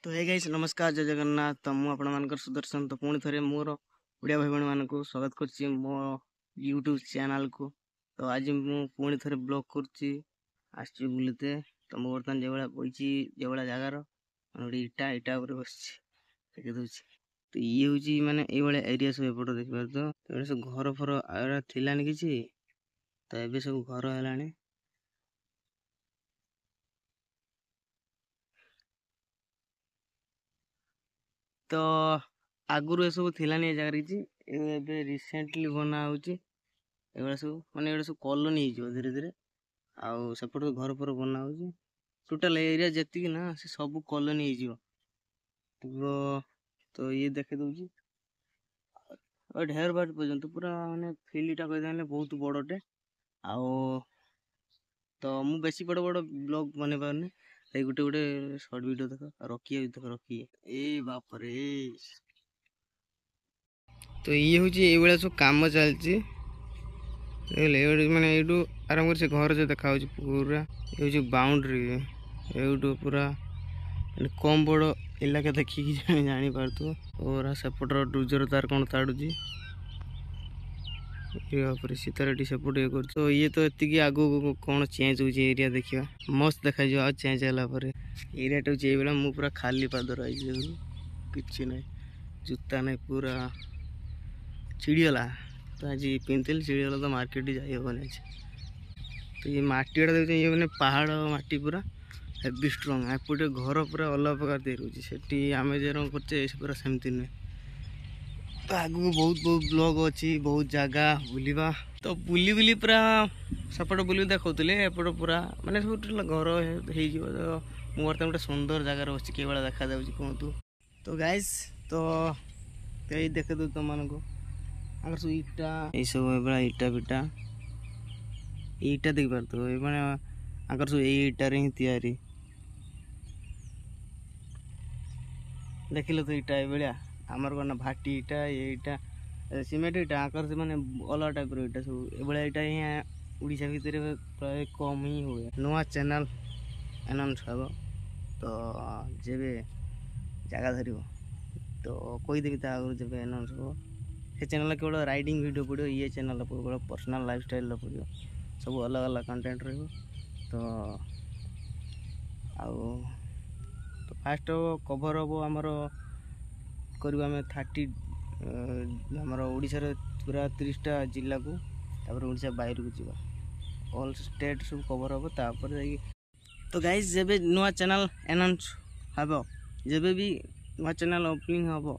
तो hey guys नमस्कार जय जगन्नाथ। तो मु आपण सुदर्शन तो पुणी थे मोर ओडिया भाई बहन मान स्वागत कर मो यूट्यूब चैनल को। तो आज मु पुणी थे ब्लॉग कर बुलते। तो मु बर्तमान जो भाया बही जो भाया जगार गोटे इटा इटा बस देखी दूसरी। तो ये हूँ माने ये एरिया सब एपट देखिए तो सब घर फर थिलानी किसी तो ये सब घर है। तो आगुरी सब थिलानी ए जगह किसी रिसेंटली बना हो एगुड़ा सब माने एगुड़ा सब कॉलोनी हो धीरे धीरे आउ सेपट घर पर बना हो टोटाल एरिया जी ना से सब कॉलोनी हो तो ये देखे दूची ढेर बाट पर्यंत पूरा माने फिल्डटा कही बहुत बड़टे आउ तो मु बेसी बड़ बड़ ब्लॉग बने पारनी गोटे गोटे शॉर्ट वीडियो देख रखिए ए बाप रे। तो ये हूँ ये सब कम चलती माने यू आराम कर से घर जो देखा पूरा ये बाउंड्री यू पूरा कम बड़ इलाका देखिकी जानी पारतु पूरा सेपटर डुजर तार कौन ताड़ुची सीतारेटी सेपट ये कर। तो ये तो एति आगू कौन चेंज हो एरिया देखा मस्त देखा आ चेंज है एरिया टा मु पूरा खाली पाद रही कि ना जूता नहीं पूरा चिड़ीगला। तो आज पिंधल चिड़ीगला तो मार्केट जाइबनी आज। तो ये मटीटा देखते ये मैंने पहाड़ माटी पूरा हेवी स्ट्रंग एपटे घर पूरा अलग प्रकार दे रोचे आम जे करचे पूरा सेमती नुहे। तो आगू बहुत बहुत ब्लॉग अच्छी बहुत जगह बुलवा तो बुली बुली पूरा सेपट बुल देखते एपट पूरा माने सब घर हो बर्तमान गोटे सुंदर जगार बस कि देखा कहतु। तो गाइस तो यही देखे दो तुम मानक आगर सब इटा ये सब इटा बिटा ईटा देख पार तो मैंने आगर सब यहीटार ही तैयारी देखिल तो इटा ये आमर कौन भाटी इटा ये इटा सीमेंट इटा आकर से मैंने अलग टाइप इटा सब ये इटा ही उड़ीसा भितर प्राय कम ही हुए। नुआ चैनल अनाउंस हम तो जब जगह धर तो कहीदेवी आगे जब अनाउंस हम से चैनल केवल राइडिंग वीडियो पड़ो ये चैनल केवल पर्सनल लाइफ स्टाइल पड़ो सब अलग अलग कंटेंट रही। तो आउ तो फास्ट कभर हम आमर करूँ आम 30 आमर ओडिशार पूरा 30टा जिला को तापर ओडिशा बाहर को जीवा ऑल स्टेट सब कभर हम तापर तो गाइस जब नुआ चैनल अनाउंस हम जब भी नुआ चैनल ओपनिंग हम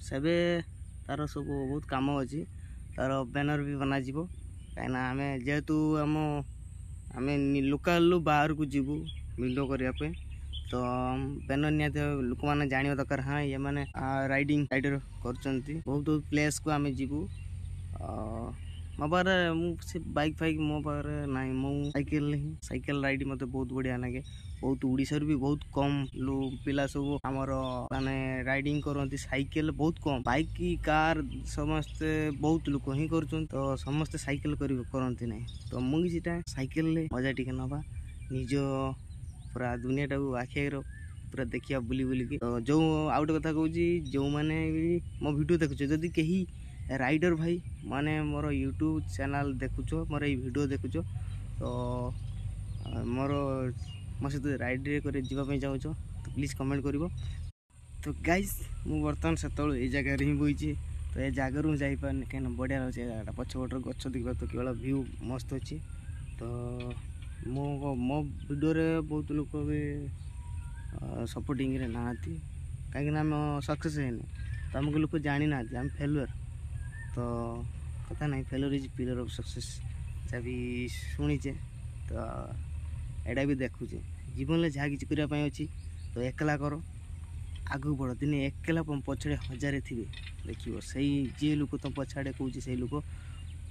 सेबे तार सब बहुत काम अच्छी तार बैनर भी बना कहीं आम जेहेतु आम आम लोकाल बाहर को जीवु वीडियो करने तो बैनर निहत लोक मैंने जाना दरकार हाँ ये मैंने राइडिंग राइडर कर बहुत प्लेस को आम जीवु मो पाखे से बाइक फाइक मो पाखे ना मो साइकिल राइड मत बहुत बढ़िया लगे। बहुत उड़ीसा भी बहुत कम पिला सब आमर माने राइडिंग करती साइकिल बहुत कम बाइक की कार समस्ते बहुत लोक ही कर तो समस्ते साइकिल करती ना तो मुझे साइकिल मजा टी नवा निज पूरा दुनिया टाक आखिर पूरा देखिया बुली बुलिकी। तो जो आउट कथा कहूँ जो मैंने मो वीडियो देखुचे जदि कहीं राइडर भाई माने मोर यूट्यूब चैनल देखुच मोर ये वीडियो देखुच तो मोर मो सहित राइड जावाई चाहूँ तो प्लीज कमेंट कर। तो गाइस मु बर्तमान से ये जगह ही बही तो ये जगार मुझे जापारे कहीं बढ़िया लगे जगह पछपटर गच देखा तो केवल व्यू मस्त अच्छी। तो मो वीडियो रे बहुत लोग भी सपोर्टिंग रे नाती कहीं आम सक्सेस है तो आमको लोग जानी ना आम फेलुअर तो कथा ना failure is pillar of success जब भी शुणीचे तो एटा भी देखुचे जीवन में जहाँ किसी करने अच्छी तो एकला कर आगू बढ़ दिन एकला पछाड़े 1000 थे देखिए से जी लोक तुम पछाड़े कौन से लोक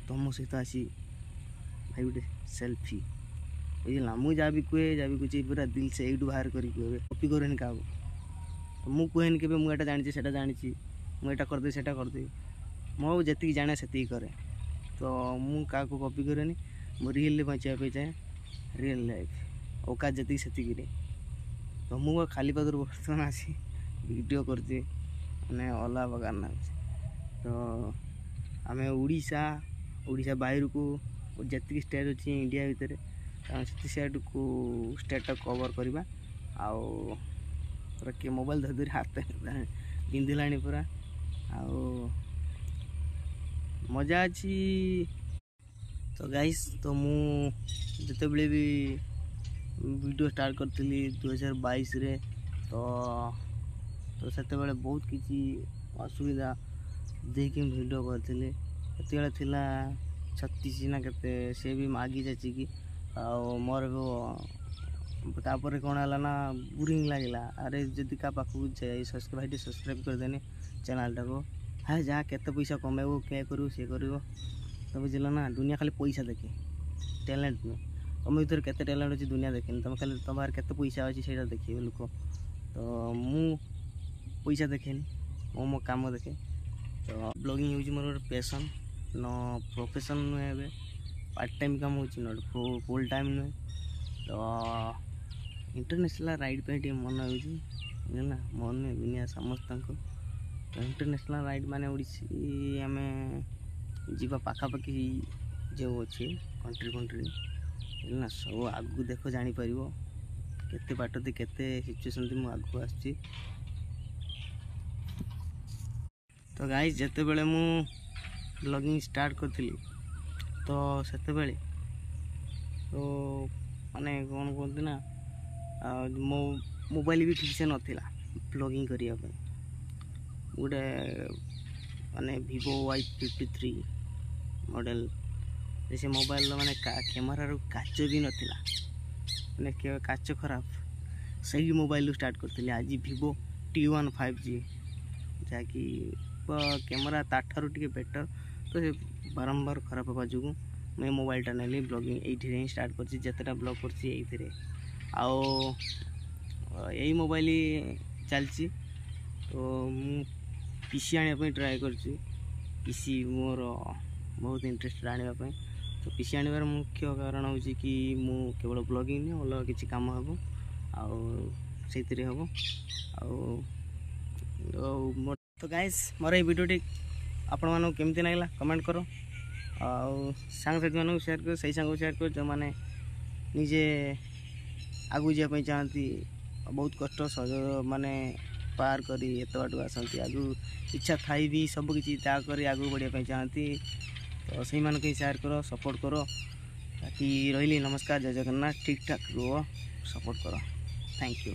तुम सहित आसी भाई गोटे सेल्फी बुझला मुझे जहाँ भी कहे पूरा दिल से यू बाहर कर कपी करेनि क्या तो मुझे कहेनि के मुझे जानी से जानी मुझे करदे से करदे मो जी जाने से करे तो मुझे क्या कपी करेनि मु रियल बचाई चाहे रियल लाइफ औकात जी से तो मुझे खाली पादर बर्तमान आसी वीडियो करते मैंने अलग प्रकार ना तो आम ओडिशा बाहर को जी स्टेट अच्छी इंडिया भितर से स्टेट को स्टेट कवर करवा आउ किए मोबाइल धरी धरी हाथ पिंधिला पूरा आउ मजा अच्छी। तो गाइस तो मुझे भी वीडियो स्टार्ट करी 2022 रे तो से बहुत किसी असुविधा देखिए वीडियो करी से 36 ना के सी भी मागी जाची कि मोर तापर कौन है ना बोरिंग लगला अरे जदि क्या पाखक जाए सब्सक्राइब करदेनि चैनल टाको हाँ जहाँ केते पैसा कमेबो क्या करू सी कर तो बुझल ना दुनिया खाली पैसा देखे टैलेंट नुह तुम भर केते टैलेंट अच्छी दुनिया देखे तुम खाली तुम बाहर केते पैसा अच्छी से देखिए लोक तो मु पैसा देखेनि मो काम देखे तो ब्लॉगिंग हूँ मोर गोटे पैसन न प्रोफेशन नुहे पार्ट टाइम काम हो नट फुल टाइम नुहे तो इंटरनेशनल राइड पे मन होना मन नुहे दुनिया समस्त तो इंटरनेशनल राइड माने ओडिसी आम जीवा पाखापाखि जो अच्छे कंट्री ना सब आगू देख जापर केते बाट दे केते सिचुएसन थी आगू आसची। तो गाइस जिते बड़े मु ब्लॉगिंग स्टार्ट करी तो सेते बेले तो माने कौन कहते ना मो मोबाइल भी ठीक से नाला ब्लॉगिंग करने गोटे माने Vivo Y53 मॉडल जैसे मोबाइल माने कैमरा काच भी नाला माने काच खराब सही मोबाइल स्टार्ट करी आज Vivo T1 5G जहाँकि कैमरा ताठार टे बेटर तो बारंबार खराब हवा जो मैं मोबाइलटा नेली ब्लॉगिंग ये स्टार्ट कर जितेटा ब्लॉग कर यही मोबाइल चलती तो पीसी आने ट्राए कर पीसी मोर बहुत इंटरेस्ट आने तो पीसी आने मुख्य कारण हूँ कि मु केवल ब्लॉगिंग नहीं अलग किसी कम हम से हम तो गाइस मोर ये वीडियो आपण मानक केमती लगला कमेंट करो सांगसाथी मानक शेयर कर सही सांग शेयर कर जो मैंने निजे आगू जावाई चाहती बहुत कष्ट माने पार करी एत बाट आसती आगू इच्छा थाई भी सब किसी त्याग कर आगू बढ़िया चाहती तो सही मानक ही शेयर करो सपोर्ट करो बाकी रही नमस्कार जय जगन्नाथ ठीक ठाक रुह सपोर्ट करो थैंक यू।